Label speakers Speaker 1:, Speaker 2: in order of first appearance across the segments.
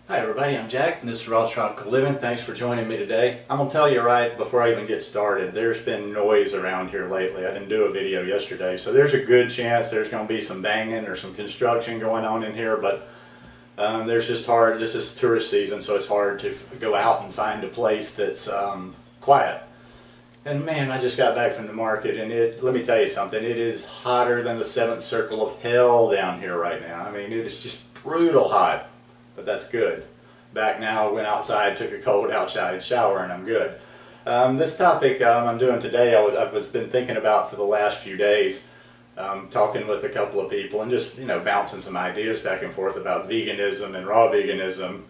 Speaker 1: Hi everybody, I'm Jack and this is Raw Tropical Living. Thanks for joining me today. I'm going to tell you right before I even get started, there's been noise around here lately. I didn't do a video yesterday, so there's a good chance there's going to be some banging or some construction going on in here, but this is tourist season, so it's hard to go out and find a place that's quiet. And man, I just got back from the market and let me tell you something, it is hotter than the seventh circle of hell down here right now. I mean, it is just brutal hot. But that's good. Back now, went outside, took a cold outside shower, and I'm good. This topic I'm doing today, I've been thinking about for the last few days, talking with a couple of people and just bouncing some ideas back and forth about veganism and raw veganism,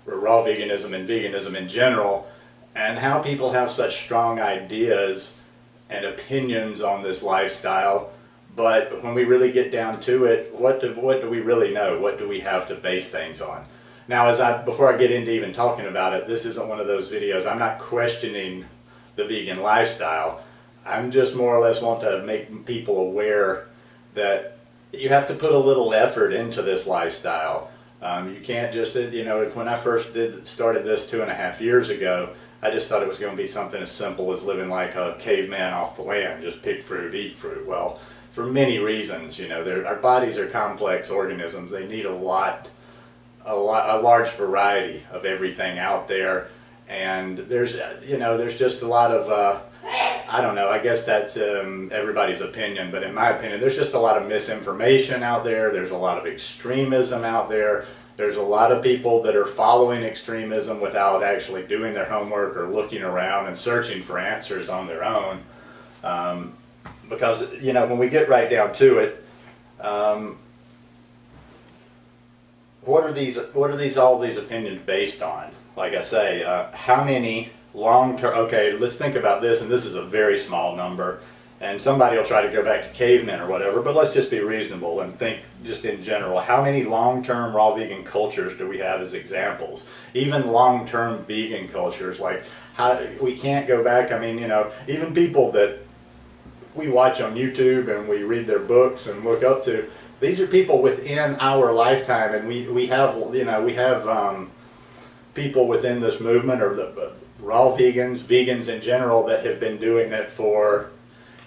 Speaker 1: or raw veganism and veganism in general, and how people have such strong ideas and opinions on this lifestyle. But when we really get down to it, what do we really know? What do we have to base things on? Now, before I get into even talking about it, this isn't one of those videos. I'm not questioning the vegan lifestyle. I'm just more or less want to make people aware that you have to put a little effort into this lifestyle. You can't just, when I first started this 2.5 years ago, I just thought it was going to be something as simple as living like a caveman off the land, just pick fruit, eat fruit. Well, for many reasons, our bodies are complex organisms. They need a large variety of everything out there, and there's just a lot of I don't know, I guess that's everybody's opinion, but in my opinion, there's just a lot of misinformation out there. There's a lot of extremism out there. There's a lot of people that are following extremism without actually doing their homework or looking around and searching for answers on their own. Because when we get right down to it, what are all these opinions based on? Like I say, how many long-term? Okay, let's think about this, and this is a very small number, and somebody will try to go back to cavemen or whatever. But let's just be reasonable and think just in general. How many long-term raw vegan cultures do we have as examples? Even long-term vegan cultures, like we can't go back. I mean, even people that we watch on YouTube and we read their books and look up to, these are people within our lifetime, and we have people within this movement, or the raw vegans in general, that have been doing it for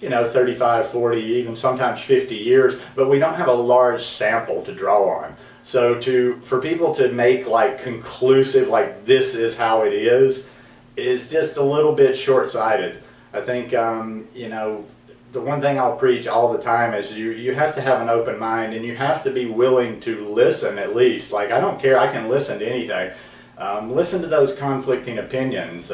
Speaker 1: 35, 40, even sometimes 50 years, but we don't have a large sample to draw on. So for people to make like conclusive, like this is how it is just a little bit short-sighted. I think the one thing I'll preach all the time is you have to have an open mind, and you have to be willing to listen at least. Like, I don't care, I can listen to anything. Listen to those conflicting opinions.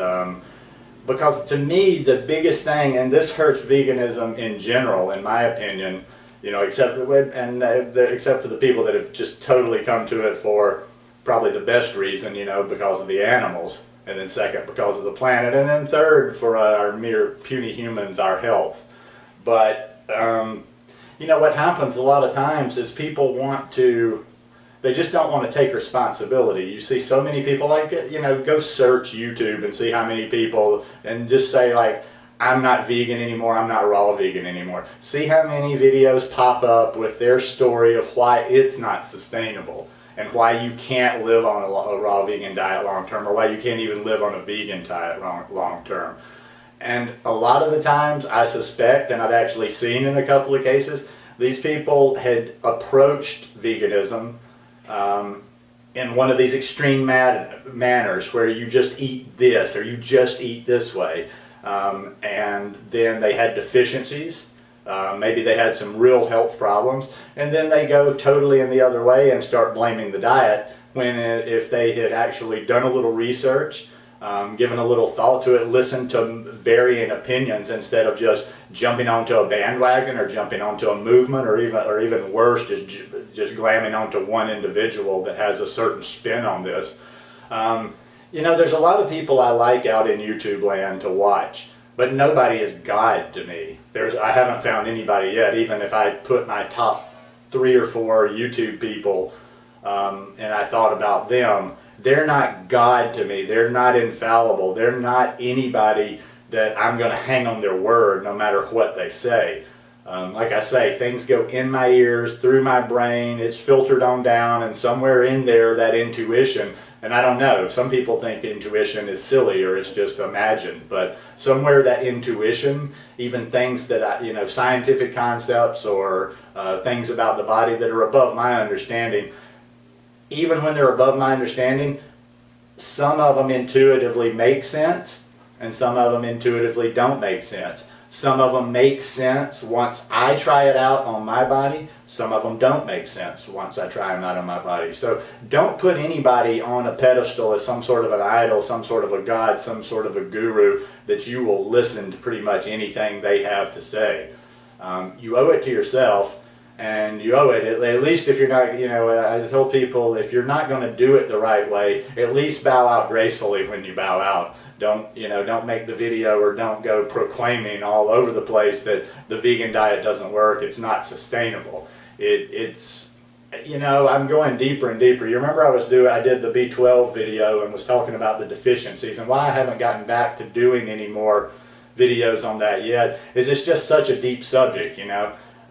Speaker 1: Because to me, the biggest thing, and this hurts veganism in general, in my opinion, except for the people that have just totally come to it for probably the best reason, because of the animals, and then second, because of the planet, and then third, for our mere puny humans, our health. But, what happens a lot of times is people they just don't want to take responsibility. You see so many people, like, go search YouTube and see how many people, and just say like, I'm not vegan anymore, I'm not raw vegan anymore. See how many videos pop up with their story of why it's not sustainable, and why you can't live on a raw vegan diet long term, or why you can't even live on a vegan diet long term. And a lot of the times, I suspect, and I've actually seen in a couple of cases, these people had approached veganism in one of these extreme manners, where you just eat this, or you just eat this way, and then they had deficiencies. Maybe they had some real health problems, and then they go totally in the other way and start blaming the diet, when if they had actually done a little research, given a little thought to it, listened to varying opinions instead of just jumping onto a bandwagon, or jumping onto a movement, or even worse, just glamming onto one individual that has a certain spin on this. There's a lot of people I like out in YouTube land to watch, but nobody is God to me. I haven't found anybody yet, even if I put my top 3 or 4 YouTube people and I thought about them. They're not God to me. They're not infallible. They're not anybody that I'm going to hang on their word no matter what they say. Like I say, things go in my ears, through my brain, it's filtered on down, and somewhere in there that intuition, and I don't know, some people think intuition is silly or it's just imagined, but somewhere that intuition, even things that scientific concepts or things about the body that are above my understanding, even when they're above my understanding, some of them intuitively make sense and some of them intuitively don't make sense. Some of them make sense once I try it out on my body. Some of them don't make sense once I try them out on my body. So don't put anybody on a pedestal as some sort of an idol, some sort of a god, some sort of a guru that you will listen to pretty much anything they have to say. You owe it to yourself, and you owe it, at least if you're not, I tell people, if you're not going to do it the right way, at least bow out gracefully when you bow out. Don't make the video or don't go proclaiming all over the place that the vegan diet doesn't work, it's not sustainable. I'm going deeper and deeper. You remember I did the B12 video and was talking about the deficiencies, and why I haven't gotten back to doing any more videos on that yet is it's just such a deep subject,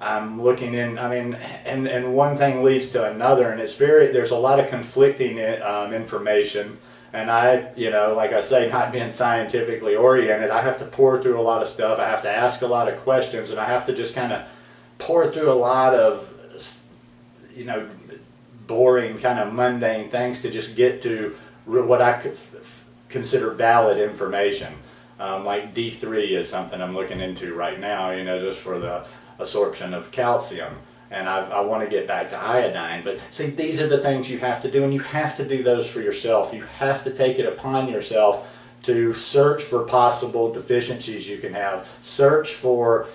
Speaker 1: I'm looking in, and one thing leads to another, and there's a lot of conflicting information. And like I say, not being scientifically oriented, I have to pour through a lot of stuff. I have to ask a lot of questions, and I have to just kind of pour through a lot of, boring, kind of mundane things to just get to what I could consider valid information. Like D3 is something I'm looking into right now, just for the absorption of calcium. And I want to get back to iodine. But see, these are the things you have to do, and you have to do those for yourself. You have to take it upon yourself to search for possible deficiencies you can have. Search for,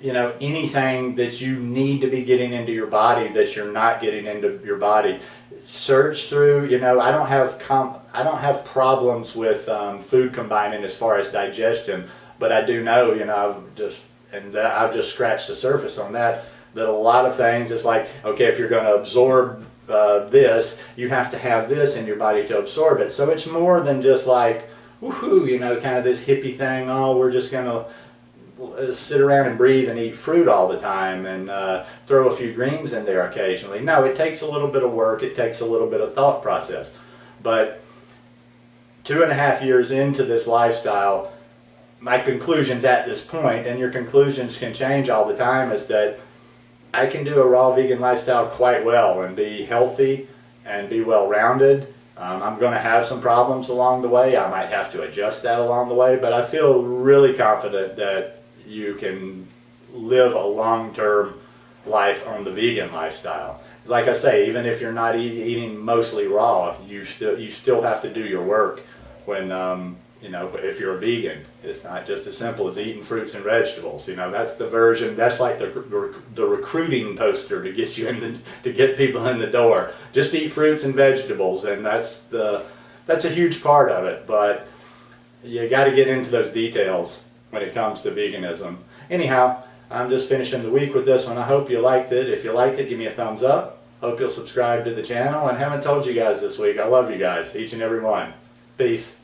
Speaker 1: anything that you need to be getting into your body that you're not getting into your body. Search through, I don't have problems with food combining as far as digestion, but I do know, I've just scratched the surface on that a lot of things, it's like, okay, if you're going to absorb this, you have to have this in your body to absorb it. So it's more than just like, woohoo, kind of this hippie thing, oh, we're just going to sit around and breathe and eat fruit all the time and throw a few greens in there occasionally. No, it takes a little bit of work, it takes a little bit of thought process. But 2.5 years into this lifestyle, my conclusions at this point, and your conclusions can change all the time, is that I can do a raw vegan lifestyle quite well and be healthy and be well-rounded. I'm going to have some problems along the way. I might have to adjust that along the way, but I feel really confident that you can live a long-term life on the vegan lifestyle. Like I say, even if you're not eating mostly raw, you still have to do your work when if you're a vegan. It's not just as simple as eating fruits and vegetables. That's the version. That's like the recruiting poster to get to get people in the door. Just eat fruits and vegetables, and that's a huge part of it. But you got to get into those details when it comes to veganism. Anyhow, I'm just finishing the week with this one. I hope you liked it. If you liked it, give me a thumbs up. Hope you'll subscribe to the channel. And haven't told you guys this week, I love you guys, each and every one. Peace.